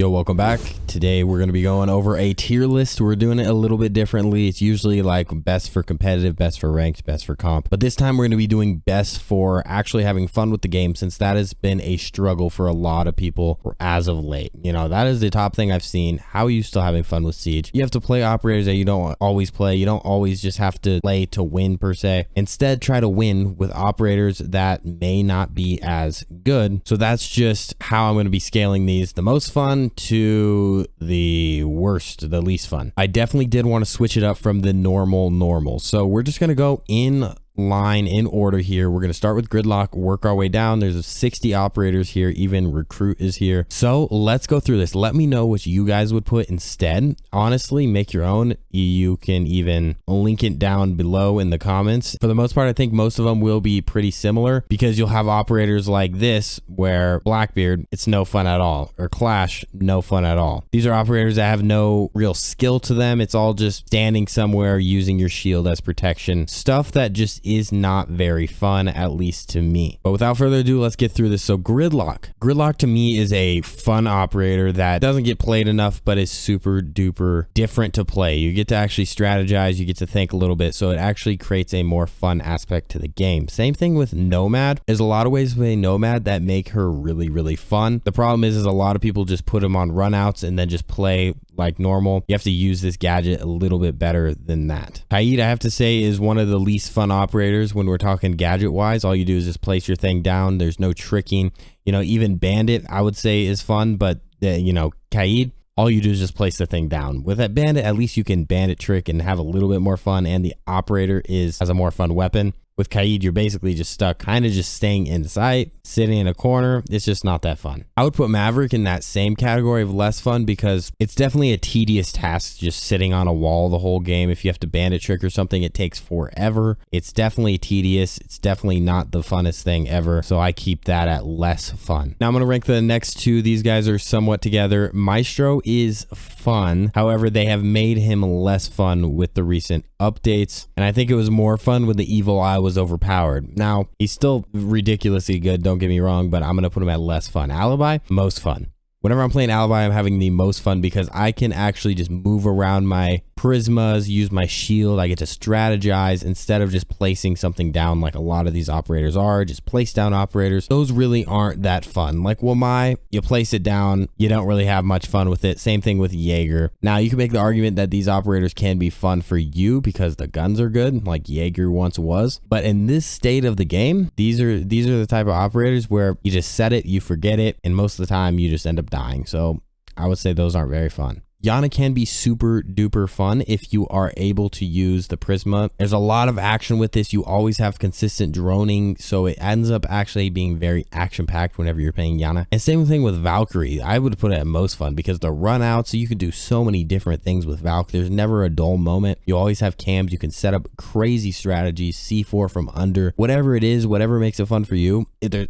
Yo, welcome back. Today we're going to be going over a tier list. We're doing it a little bit differently. It's usually like best for competitive, best for ranked, best for comp. But this time we're going to be doing best for actually having fun with the game, since that has been a struggle for a lot of people as of late. You know, that is the top thing I've seen. How are you still having fun with Siege? You have to play operators that you don't always play. You don't always just have to play to win per se. Instead, try to win with operators that may not be as good. So that's just how I'm going to be scaling these. The most fun to the worst, the least fun. I definitely did want to switch it up from the normal. So we're just going to go in line in order here. We're going to start with gridlock, work our way down. There's 60 operators here, even recruit is here. So let's go through this. Let me know what you guys would put instead. Honestly, make your own. You can even link it down below in the comments. For the most part, I think most of them will be pretty similar, because you'll have operators like this where Blackbeard, it's no fun at all, or Clash, no fun at all. These are operators that have no real skill to them. It's all just standing somewhere using your shield as protection. Stuff that just is not very fun, at least to me. But without further ado, let's get through this. So gridlock to me is a fun operator that doesn't get played enough, but is super duper different to play. You get to actually strategize, you get to think a little bit, so it actually creates a more fun aspect to the game. Same thing with Nomad. There's a lot of ways to play Nomad that make her really fun. The problem is a lot of people just put them on runouts and then just play like normal. You have to use this gadget a little bit better than that. Kaid, I have to say, is one of the least fun operators when we're talking gadget wise. All you do is just place your thing down. There's no tricking. You know, even Bandit I would say is fun, but you know, Kaid, all you do is just place the thing down. With that Bandit, at least you can bandit trick and have a little bit more fun, and the operator has a more fun weapon. With Kaid, you're basically just stuck, kind of just staying in sight, sitting in a corner. It's just not that fun. I would put Maverick in that same category of less fun, because it's definitely a tedious task just sitting on a wall the whole game. If you have to bandit trick or something, it takes forever. It's definitely tedious. It's definitely not the funnest thing ever. So I keep that at less fun. Now I'm going to rank the next two. These guys are somewhat together. Maestro is fun. However, they have made him less fun with the recent updates. And I think it was more fun when the evil eye was overpowered. Now, he's still ridiculously good, don't get me wrong, but I'm going to put him at less fun. Alibi, most fun. Whenever I'm playing Alibi, I'm having the most fun because I can actually just move around my prismas, use my shield. I get to strategize instead of just placing something down like a lot of these operators are. Just place down operators. Those really aren't that fun. Like Wamai, you place it down, you don't really have much fun with it. Same thing with Jaeger. Now, you can make the argument that these operators can be fun for you because the guns are good, like Jaeger once was. But in this state of the game, these are the type of operators where you just set it, you forget it, and most of the time you just end up dying. So I would say those aren't very fun. Yana can be super duper fun if you are able to use the Prisma. There's a lot of action with this. You always have consistent droning, so it ends up actually being very action packed whenever you're playing Yana. And same thing with Valkyrie. I would put it at most fun because the run out, so you can do so many different things with Valk. There's never a dull moment. You always have cams. You can set up crazy strategies, C4 from under, whatever it is, whatever makes it fun for you.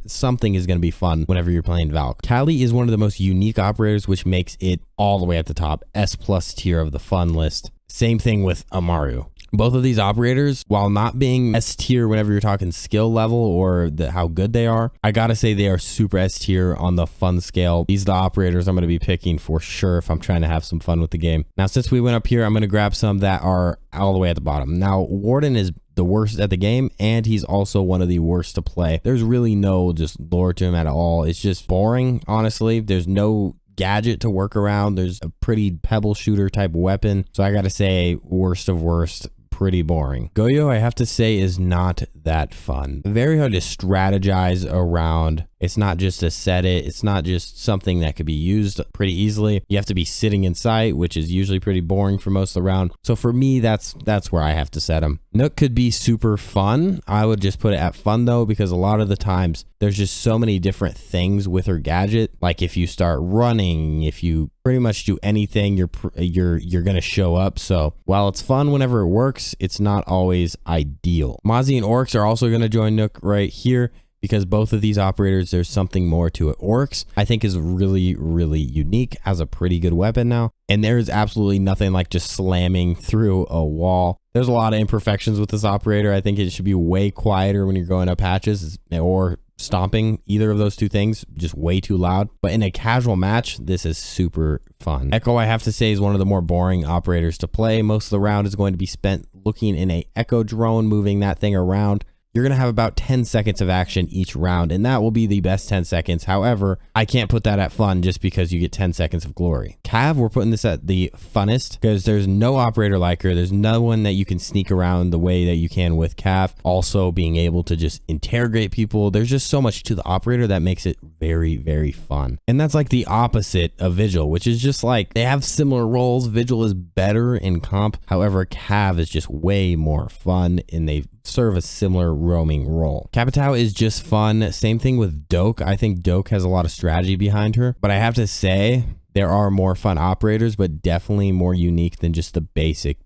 Something is going to be fun whenever you're playing Valk. Kali is one of the most unique operators, which makes it all the way at the top. S+ tier of the fun list. Same thing with Amaru. Both of these operators, while not being S tier whenever you're talking skill level or how good they are, I gotta say they are super S tier on the fun scale. These are the operators I'm going to be picking for sure if I'm trying to have some fun with the game. Now, since we went up here, I'm going to grab some that are all the way at the bottom. Now, Warden is the worst at the game, and he's also one of the worst to play. There's really no just lore to him at all. It's just boring, honestly. There's no gadget to work around. There's a pretty pebble shooter type weapon. So I gotta say, worst of worst, pretty boring. Goyo, I have to say, is not that fun. Very hard to strategize around. It's not just a set it. It's not just something that could be used pretty easily. You have to be sitting in sight, which is usually pretty boring for most of the round. So for me, that's where I have to set him. Nook could be super fun. I would just put it at fun though, because a lot of the times there's just so many different things with her gadget. Like if you start running, if you pretty much do anything, you're gonna show up. So while it's fun whenever it works, it's not always ideal. Mozzie and Orcs are also gonna join Nook right here, because both of these operators, there's something more to it. Orcs, I think, is really unique, has a pretty good weapon now, and there's absolutely nothing like just slamming through a wall. There's a lot of imperfections with this operator. I think it should be way quieter when you're going up hatches, or stomping either of those two things, just way too loud. But in a casual match, this is super fun. Echo, I have to say, is one of the more boring operators to play. Most of the round is going to be spent looking in a Echo drone, moving that thing around. You're going to have about 10 seconds of action each round, and that will be the best 10 seconds. However, I can't put that at fun just because you get 10 seconds of glory. Cav, we're putting this at the funnest because there's no operator like her. There's no one that you can sneak around the way that you can with Cav. Also, being able to just interrogate people. There's just so much to the operator that makes it very, very fun. And that's like the opposite of Vigil, which is just like they have similar roles. Vigil is better in comp. However, Cav is just way more fun, and they serve a similar roaming role. Capitao is just fun. Same thing with Doke. I think Doke has a lot of strategy behind her, but I have to say there are more fun operators, but definitely more unique than just the basic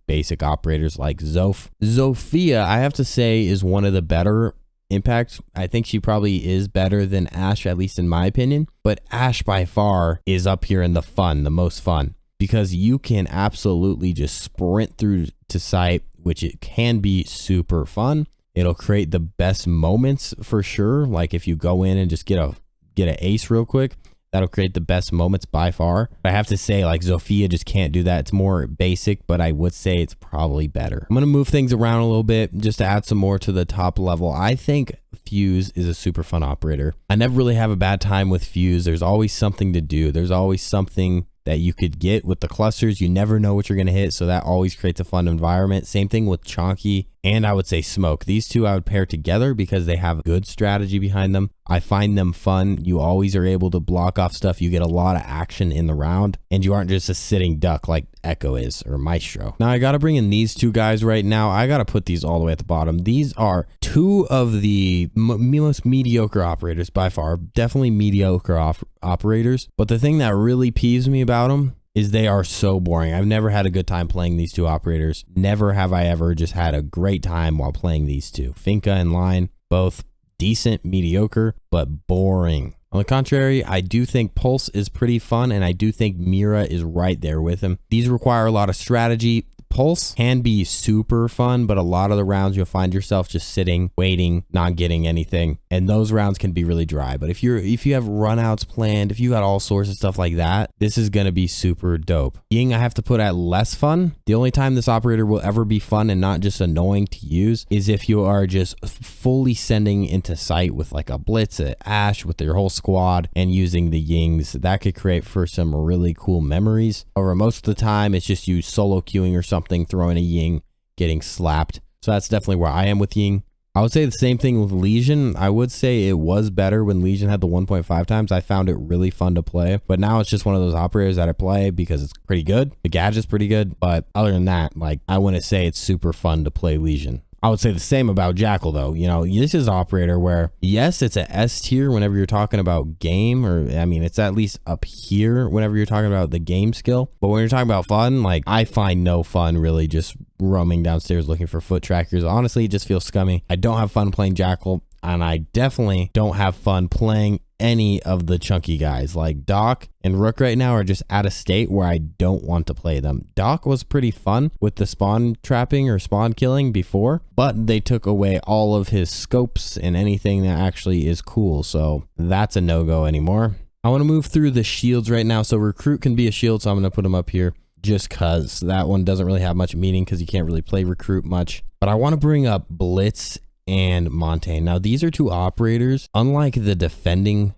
operators like Zoph. Zofia, I have to say, is one of the better Impact. I think she probably is better than Ashe, at least in my opinion, but Ashe by far is up here in the most fun, because you can absolutely just sprint through to site, which it can be super fun. It'll create the best moments for sure. Like if you go in and just get an ace real quick, that'll create the best moments by far. But I have to say, like, Zofia just can't do that. It's more basic, but I would say it's probably better. I'm going to move things around a little bit just to add some more to the top level. I think Fuse is a super fun operator. I never really have a bad time with Fuse. There's always something to do. There's always something that you could get with the clusters. You never know what you're going to hit, so that always creates a fun environment. Same thing with Chonky, and I would say Smoke. These two I would pair together because they have good strategy behind them. I find them fun. You always are able to block off stuff. You get a lot of action in the round, and you aren't just a sitting duck like Echo is, or Maestro. Now I got to bring in these two guys right now. I got to put these all the way at the bottom. These are two of the most mediocre operators by far. Definitely mediocre operators. But the thing that really peeves me about them is they are so boring. I've never had a good time playing these two operators. Never have I ever just had a great time while playing these two. Finka and Line, both decent, mediocre, but boring. On the contrary, I do think Pulse is pretty fun, and I do think Mira is right there with him. These require a lot of strategy. Pulse can be super fun, but a lot of the rounds you'll find yourself just sitting, waiting, not getting anything, and those rounds can be really dry. But if you have runouts planned, if you got all sorts of stuff like that, this is going to be super dope. Ying I have to put at less fun. The only time this operator will ever be fun and not just annoying to use is if you are just fully sending into sight with like a blitz, an Ashe with your whole squad, and using the Yings. That could create for some really cool memories. However, most of the time it's just you solo queuing or something, throwing a Ying, getting slapped. So that's definitely where I am with Ying. I would say the same thing with Legion. I would say it was better when Legion had the 1.5 times. I found it really fun to play, but now it's just one of those operators that I play because it's pretty good. The gadget's pretty good, but other than that, like, I wouldn't say it's super fun to play Legion. I would say the same about Jackal though. You know, this is operator where, yes, it's a S tier whenever you're talking about game, or I mean, it's at least up here whenever you're talking about the game skill. But when you're talking about fun, like, I find no fun really just roaming downstairs looking for foot trackers. Honestly, it just feels scummy. I don't have fun playing Jackal, and I definitely don't have fun playing any of the chunky guys. Like Doc and Rook right now are just at a state where I don't want to play them. Doc was pretty fun with the spawn trapping or spawn killing before, but they took away all of his scopes and anything that actually is cool, so that's a no-go anymore. I want to move through the shields right now. So Recruit can be a shield, so I'm going to put him up here just because that one doesn't really have much meaning because you can't really play Recruit much. But I want to bring up Blitz and Montaigne. Now these are two operators, unlike the defending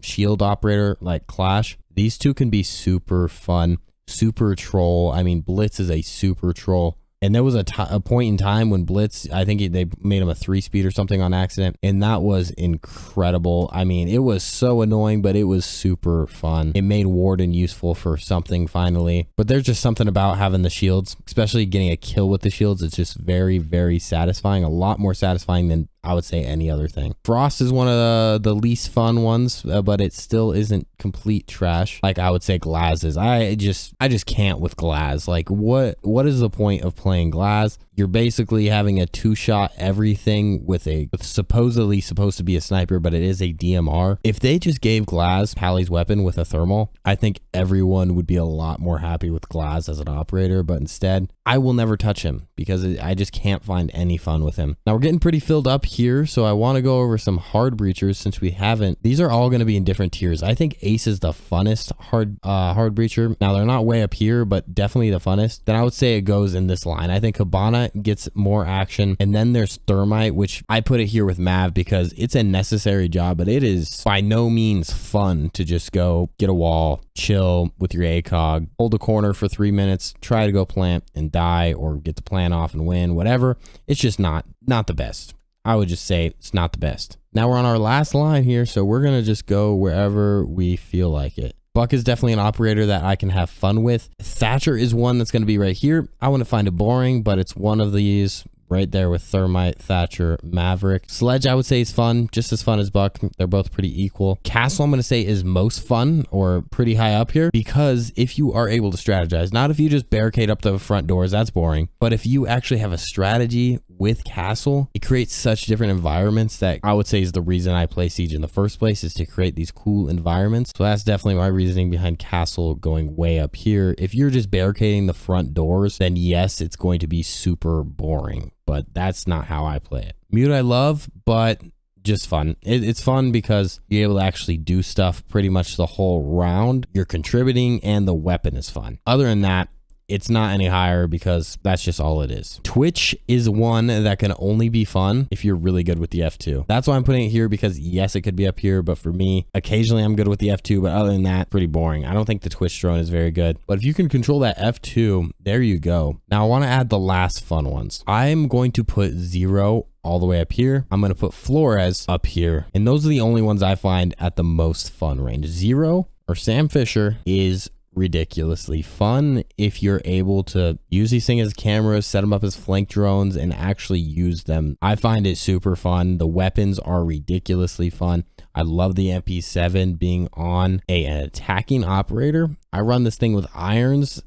shield operator like Clash. These two can be super fun, super troll. I mean, Blitz is a super troll, and there was a point in time when Blitz, I think they made him a 3-speed or something on accident, and that was incredible. I mean, it was so annoying, but it was super fun. It made Warden useful for something finally. But there's just something about having the shields, especially getting a kill with the shields. It's just very, very satisfying. A lot more satisfying than I would say any other thing. Frost is one of the least fun ones, but it still isn't complete trash like I would say Glaz is. I just can't with Glaz. Like, what is the point of playing Glaz? You're basically having a 2-shot everything with supposedly supposed to be a sniper, but it is a DMR. If they just gave Glaz Pally's weapon with a thermal, I think everyone would be a lot more happy with Glaz as an operator, but instead, I will never touch him because I just can't find any fun with him. Now we're getting pretty filled up here. So I want to go over some hard breachers since we haven't. These are all going to be in different tiers. I think Ace is the funnest hard breacher. Now they're not way up here, but definitely the funnest. Then I would say it goes in this line. I think Cabana gets more action. And then there's Thermite, which I put it here with Mav because it's a necessary job, but it is by no means fun to just go get a wall, chill with your ACOG, hold a corner for 3 minutes, try to go plant and die or get the plant off and win, whatever. It's just not the best. I would just say it's not the best. Now we're on our last line here, so we're going to just go wherever we feel like it. Buck is definitely an operator that I can have fun with. Thatcher is one that's going to be right here. I wouldn't find it boring, but it's one of these right there with Thermite, Thatcher, Maverick. Sledge, I would say is fun, just as fun as Buck. They're both pretty equal. Castle, I'm going to say is most fun or pretty high up here because if you are able to strategize, not if you just barricade up the front doors, that's boring. But if you actually have a strategy with Castle, it creates such different environments that I would say is the reason I play Siege in the first place, is to create these cool environments. So that's definitely my reasoning behind Castle going way up here. If you're just barricading the front doors, then yes, it's going to be super boring. But that's not how I play it. Mute I love, but just fun. It's fun because you're able to actually do stuff pretty much the whole round. You're contributing and the weapon is fun. Other than that, it's not any higher because that's just all it is. Twitch is one that can only be fun if you're really good with the F2. That's why I'm putting it here because yes, it could be up here, but for me, occasionally I'm good with the F2, but other than that, pretty boring. I don't think the Twitch drone is very good, but if you can control that F2, there you go. Now I want to add the last fun ones. I'm going to put Zero all the way up here. I'm going to put Flores up here. And those are the only ones I find at the most fun range. Zero or Sam Fisher is ridiculously fun if you're able to use these things as cameras, set them up as flank drones, and actually use them. I find it super fun. The weapons are ridiculously fun. I love the MP7 being on an attacking operator. I run this thing with irons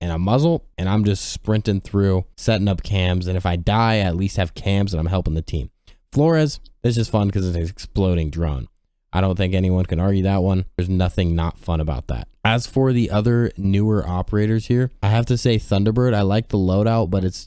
and a muzzle, and I'm just sprinting through, setting up cams, and if I die, I at least have cams and I'm helping the team. Flores is just fun because it's an exploding drone. I don't think anyone can argue that one. There's nothing not fun about that. As for the other newer operators here, I have to say Thunderbird. I like the loadout, but it's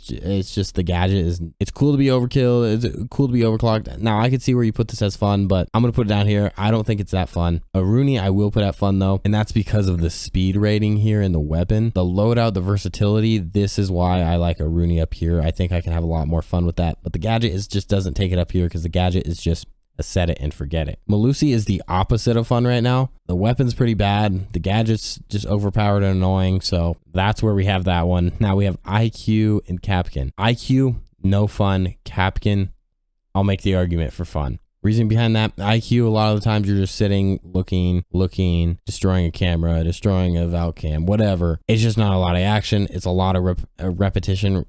just the gadget it's cool to be overkill. It's cool to be overclocked. Now I could see where you put this as fun, but I'm gonna put it down here. I don't think it's that fun. A Rooney I will put at fun though, and that's because of the speed rating here in the weapon, the loadout, the versatility. This is why I like a Rooney up here. I think I can have a lot more fun with that, but the gadget just doesn't take it up here because the gadget is just a set it and forget it. Malusi is the opposite of fun right now. The weapon's pretty bad. The gadget's just overpowered and annoying. So that's where we have that one. Now we have IQ and Capkin. IQ, no fun. Capkin, I'll make the argument for fun. Reason behind that, IQ, a lot of the times you're just sitting, looking, destroying a camera, destroying a Val cam, whatever. It's just not a lot of action. It's a lot of repetition,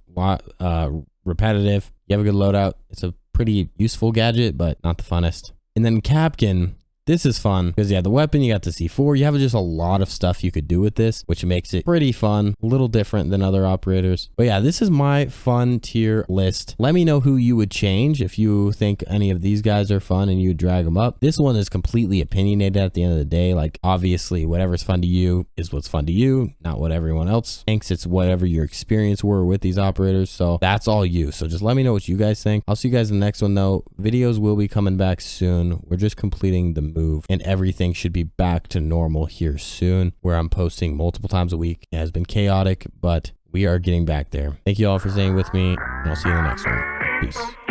repetitive. You have a good loadout. It's a pretty useful gadget, but not the funnest. And then Capkin, this is fun because yeah, the weapon, you got the C4, you have just a lot of stuff you could do with this, which makes it pretty fun, a little different than other operators. But yeah, this is my fun tier list. Let me know who you would change if you think any of these guys are fun and you would drag them up. This one is completely opinionated at the end of the day. Like obviously whatever's fun to you is what's fun to you, not what everyone else thinks. It's whatever your experience were with these operators. So that's all you. So just let me know what you guys think. I'll see you guys in the next one though. Videos will be coming back soon. We're just completing the move and everything should be back to normal here soon, where I'm posting multiple times a week. It has been chaotic, but we are getting back there. Thank you all for staying with me, and I'll see you in the next one. Peace.